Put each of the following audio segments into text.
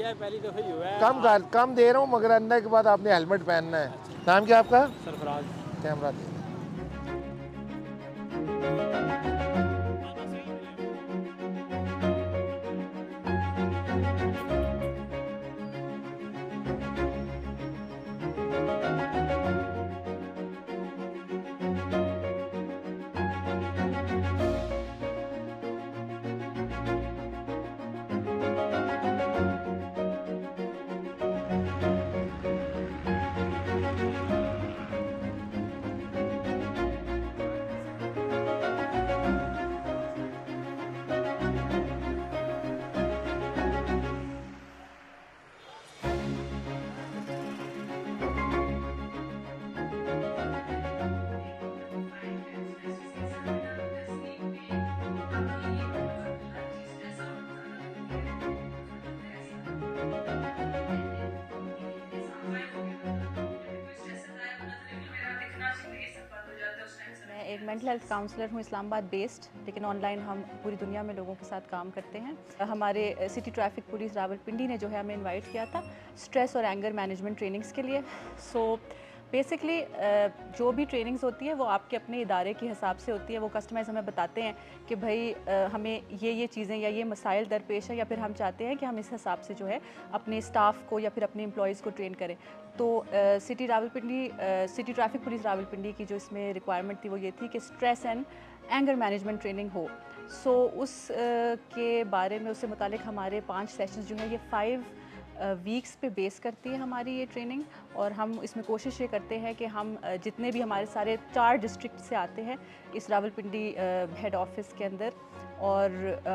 किया है, पहली दफ़ा ही हुआ है। कम दे रहा हूँ, मगर अंदर के बाद आपने हेलमेट पहनना है। अच्छा। नाम क्या आपका? सरफराज। कैमरा दे। मैं एक मेंटल हेल्थ काउंसलर हूँ, इस्लामाबाद बेस्ड, लेकिन ऑनलाइन हम पूरी दुनिया में लोगों के साथ काम करते हैं। हमारे सिटी ट्रैफिक पुलिस रावलपिंडी ने जो है हमें इनवाइट किया था स्ट्रेस और एंगर मैनेजमेंट ट्रेनिंग्स के लिए। सो बेसिकली जो भी ट्रेनिंग्स होती है वो आपके अपने इदारे के हिसाब से होती है। वो कस्टमर्स हमें बताते हैं कि भाई हमें ये चीज़ें या ये मसाइल दरपेश है, या फिर हम चाहते हैं कि हम इस हिसाब से जो है अपने स्टाफ को या फिर अपने एम्प्लॉयज़ को ट्रेन करें। तो सिटी ट्रैफिक पुलिस रावलपिंडी की जो इसमें रिक्वायरमेंट थी वो ये थी कि stress and anger management training हो। सो उस के बारे में, उससे मुतालिक हमारे 5 सेशंस जो है ये 5 वीक्स पे बेस करती है हमारी ये ट्रेनिंग। और हम इसमें कोशिश ये करते हैं कि हम जितने भी हमारे सारे 4 डिस्ट्रिक्ट से आते हैं इस रावलपिंडी हेड ऑफिस के अंदर, और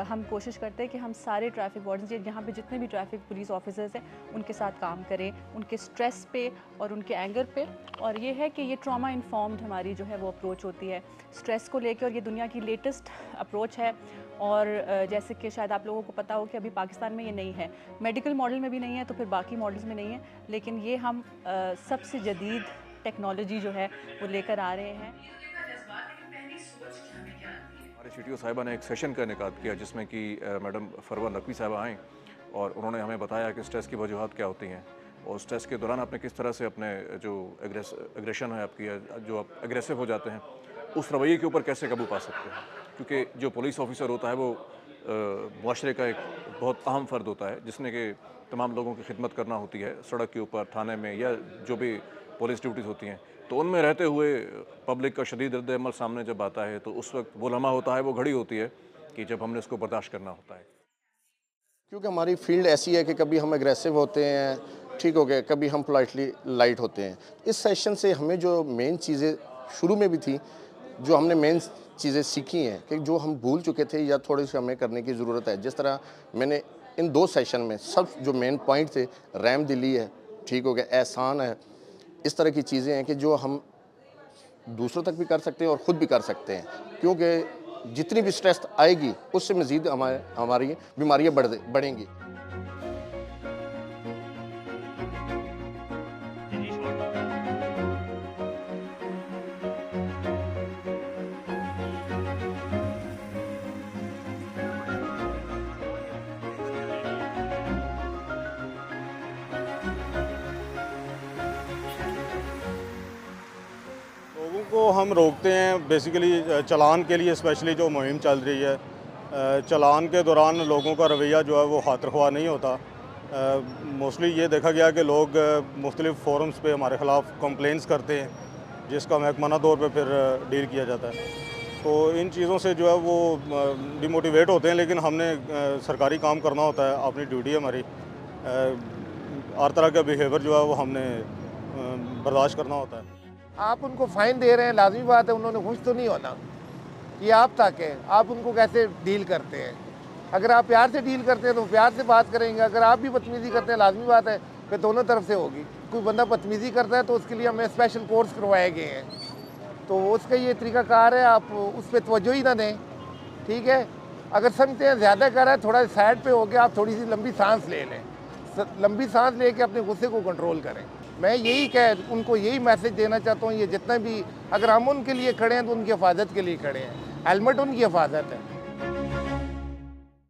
हम कोशिश करते हैं कि हम सारे ट्रैफिक वार्डन्स यहाँ पे जितने भी ट्रैफिक पुलिस ऑफिसर्स हैं उनके साथ काम करें, उनके स्ट्रेस पे और उनके एंगर पे। और ये है कि ये ट्रॉमा इन्फॉर्म्ड हमारी जो है वो अप्रोच होती है स्ट्रेस को लेकर, और ये दुनिया की लेटेस्ट अप्रोच है। और जैसे कि शायद आप लोगों को पता हो कि अभी पाकिस्तान में ये नहीं है, मेडिकल मॉडल में भी नहीं है, तो फिर बाकी मॉडल्स में नहीं है, लेकिन ये हम सबसे जदीद टेक्नोलॉजी जो है वो लेकर आ रहे हैं। हमारे CTO साहिबा ने एक सेशन का इनेकाद किया जिसमें कि मैडम फरवा नकवी साहिबा आएँ और उन्होंने हमें बताया कि स्ट्रेस की वजूहत क्या होती हैं, और स्ट्रेस के दौरान आपने किस तरह से अपने जो एग्रेशन है आपकी, जो आप एग्रेसिव हो जाते हैं, उस रवैये के ऊपर कैसे काबू पा सकते हैं। क्योंकि जो पुलिस ऑफिसर होता है वो मुआशरे का एक बहुत अहम फ़र्द होता है जिसने कि तमाम लोगों की खिदमत करना होती है सड़क के ऊपर, थाने में, या जो भी पुलिस ड्यूटीज़ होती हैं। तो उनमें रहते हुए पब्लिक का शदीद रद्द-ए-अमल सामने जब आता है तो उस वक्त वो लम्हा होता है, वो घड़ी होती है कि जब हमने उसको बर्दाश्त करना होता है। क्योंकि हमारी फील्ड ऐसी है कि कभी हम एग्रेसिव होते हैं, ठीक हो गया, कभी हम पोलाइटली लाइट होते हैं। इस सेशन से हमें जो मेन चीज़ें शुरू में भी थी, जो हमने मेन चीज़ें सीखी हैं कि जो हम भूल चुके थे या थोड़ी सी हमें करने की ज़रूरत है। जिस तरह मैंने इन 2 सेशन में सब जो मेन पॉइंट थे, रहम दिली है, ठीक हो गया, एहसान है, इस तरह की चीज़ें हैं कि जो हम दूसरों तक भी कर सकते हैं और ख़ुद भी कर सकते हैं। क्योंकि जितनी भी स्ट्रेस आएगी उससे मज़ीद हमारी बीमारियाँ बढ़ेंगी। को हम रोकते हैं बेसिकली चालान के लिए, स्पेशली जो मुहिम चल रही है। चालान के दौरान लोगों का रवैया जो है वो खातिर-ख्वाह नहीं होता। मोस्टली ये देखा गया कि लोग मुख्तलिफ़ फोरम्स पे हमारे ख़िलाफ़ कंप्लेंट्स करते हैं, जिसका महकमाना तौर पे फिर डील किया जाता है। तो इन चीज़ों से जो है वो डिमोटिवेट होते हैं, लेकिन हमने सरकारी काम करना होता है, अपनी ड्यूटी है हमारी। हर तरह का बिहेवियर जो है वो हमने बर्दाश्त करना होता है। आप उनको फ़ाइन दे रहे हैं, लाजमी बात है उन्होंने खुश तो नहीं होना, ये आप तक है। आप उनको कैसे डील करते हैं? अगर आप प्यार से डील करते हैं तो प्यार से बात करेंगे, अगर आप भी बदतमीज़ी करते हैं, लाजमी बात है कि दोनों तरफ से होगी। कोई बंदा बदतमीज़ी करता है तो उसके लिए हमें स्पेशल कोर्स करवाए गए हैं, तो उसका ये तरीक़ाकार है, आप उस पर तवज्जो ही ना दें, ठीक है। अगर समझते हैं ज़्यादा कर रहा है, थोड़ा साइड पे हो गया, आप थोड़ी सी लंबी सांस ले लें, लंबी सांस लेके अपने गुस्से को कंट्रोल करें। मैं उनको यही मैसेज देना चाहता हूँ, ये जितना भी, अगर हम उनके लिए खड़े हैं तो उनकी हिफाजत के लिए खड़े हैं। हेलमेट उनकी हिफाजत है।